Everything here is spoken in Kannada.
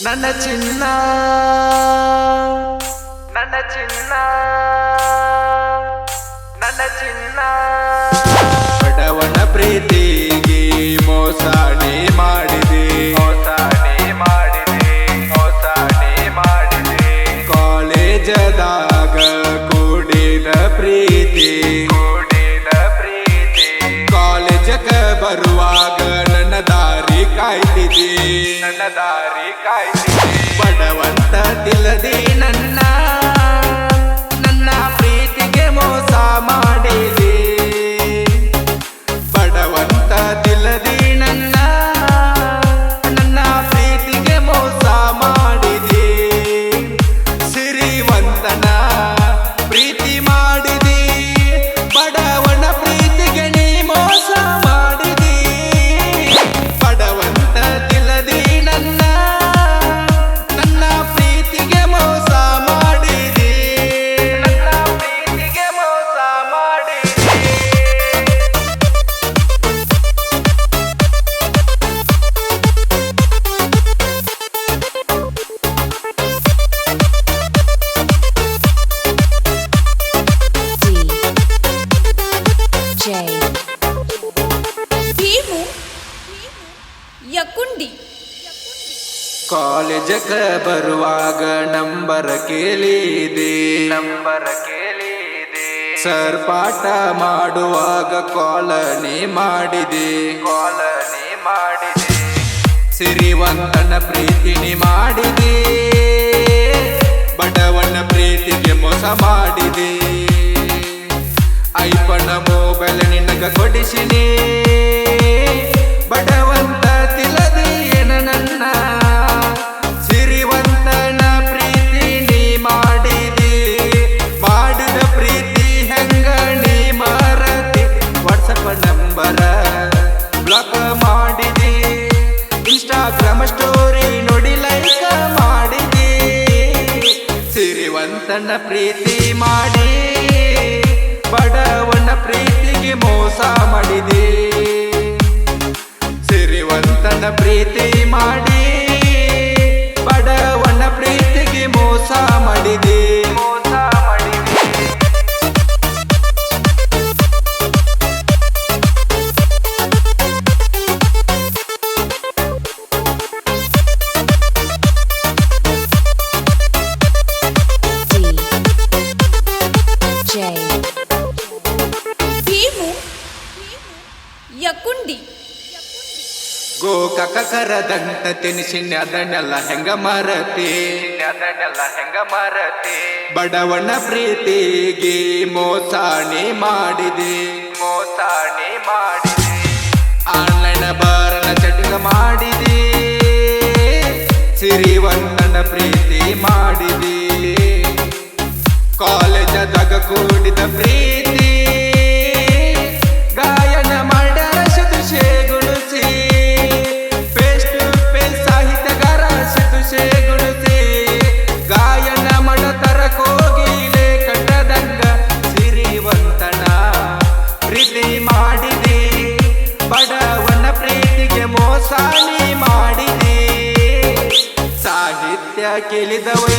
ನನ್ನ ಚಿನ್ನ ನನ್ನ ಚಿನ್ನ ನನ್ನ ಚಿನ್ನ ಬಡವನ ಪ್ರೀತಿಗೆ ಮೋಸಣೆ ಮಾಡಿದೆ ಮೋಸಣೆ ಮಾಡಿದೆ ಮೋಸಣೆ ಮಾಡಿದೆ ಕಾಲೇಜದಾಗ ಕೂಡಿದ ಪ್ರೀತಿ ಕೂಡಿದ ಪ್ರೀತಿ ಕಾಲೇಜಕ ಬರುವಾಗ ನನ್ನ ದಾರಿ ಕಾಯ್ತಿದೆ ನನ್ನ ದಾರಿ ಕಾಯ್ತಿದೆ ಬಡವಂತ ತಿಲ್ಲದೆ ನನ್ನ ಪ್ರೀತಿಗೆ ಮೋಸ ಮಾಡಿದೆ ಬಡವಂತ ತಿಲ್ಲದೆ ನನ್ನ ಪ್ರೀತಿಗೆ ಮೋಸ ಮಾಡಿದೆ ಸಿರಿವಂತನ ಪ್ರೀತಿ ಮಾಡಿದೆ ಬಡವನ ಪ್ರೀತಿಗೆ ನೀ ಮೋಸ ಮಾಡಿದೆ ಬಡವಂತ ತಿಲ್ಲದೆ ನನ್ನ ಪ್ರೀತಿಗೆ ಮೋಸ ಮಾಡಿದೆ ಪ್ರೀತಿಗೆ ಮೋಸ ಮಾಡಿದೆ ಭೀಮು ಯಕುಂಡಿ ಕಾಲೇಜಕ ಬರುವಾಗ ನಂಬರ ಕೇಳಿದೆ ಸರ್ ಪಾಠ ಮಾಡುವಾಗ ಕಾಲನಿ ಮಾಡಿದೆ ಸಿರಿವಂತನ ಪ್ರೀತಿನಿ ಮಾಡಿದೆ ಬಡವನ ಪ್ರೀತಿಗೆ ಮೋಸ ಮಾಡಿದೆ ಐಪನ ಮೊಬೈಲ್ ನಿನಗ ಕೊಡಿಸಿನಿ ಬಡವಂತ ತಿಲ್ಲದೆ ನನ್ನ ಸಿರಿವಂತನ ಪ್ರೀತಿ ನೀ ಮಾಡಿದೆ ಮಾಡಿದ ಪ್ರೀತಿ ಹೆಂಗ ನೀ ಮರತಿ ವಾಟ್ಸಪ್ ನಂಬರ ಬ್ಲಾಕ್ ಮಾಡಿದೆ ಇನ್ಸ್ಟಾಗ್ರಾಮ್ ಸ್ಟೋರಿ ನೋಡಿ ಲೈಕ್ ಮಾಡಿದೆ ಸಿರಿವಂತನ ಪ್ರೀತಿ ಮಾಡಿ ಬಡವನ ಪ್ರೀತಿಗೆ ಮೋಸ ಮಾಡಿದೆ ಸಿರಿವಂತನ ಪ್ರೀತಿ ಮಾಡಿ ಬಡವನ ಪ್ರೀತಿಗೆ ಮೋಸ ಮಾಡಿದೆ ಭೀಮು ಯಕುಂಡಿ ಗೋಕಾಕ ಕರದಂಟ ತಿನಿಸಿನ ಅದನ್ನೆಲ್ಲ ಹೆಂಗ ಮರತಿ ಬಡವನ ಪ್ರೀತಿಗೆ ಮೋಸಣೆ ಮಾಡಿದೆ ಆನ್ಲೈನ್ ಬಾರನ ಚಟಕ ಮಾಡಿದೆ ಸಿರಿವಂತನ ಪ್ರೀತಿ ಮಾಡಿದೆ ಕಾಲೇಜದಾಗ ಕೂಡಿದ ಪ್ರೀತಿ ಗಾಯನ ಮಾಡ್ಯಾರ ಶತುಷೆ ಗುಣಿಸಿ ಫೇಸ್ ಟು ಫೇಸ್ ಸಾಹಿತ್ಯಗಾರ ಶತುಷೆ ಗುಣಿಸಿ ಗಾಯನ ಮಾಡತರ ಕೋಗಿಲೆ ಕಟ್ಟದಂಗ ಸಿರಿವಂತನ ಪ್ರೀತಿ ಮಾಡಿದೆ ಬಡವನ ಪ್ರೀತಿಗೆ ಮೋಸ ನೀ ಮಾಡಿದೆ ಸಾಹಿತ್ಯ ಕೇಳಿದವ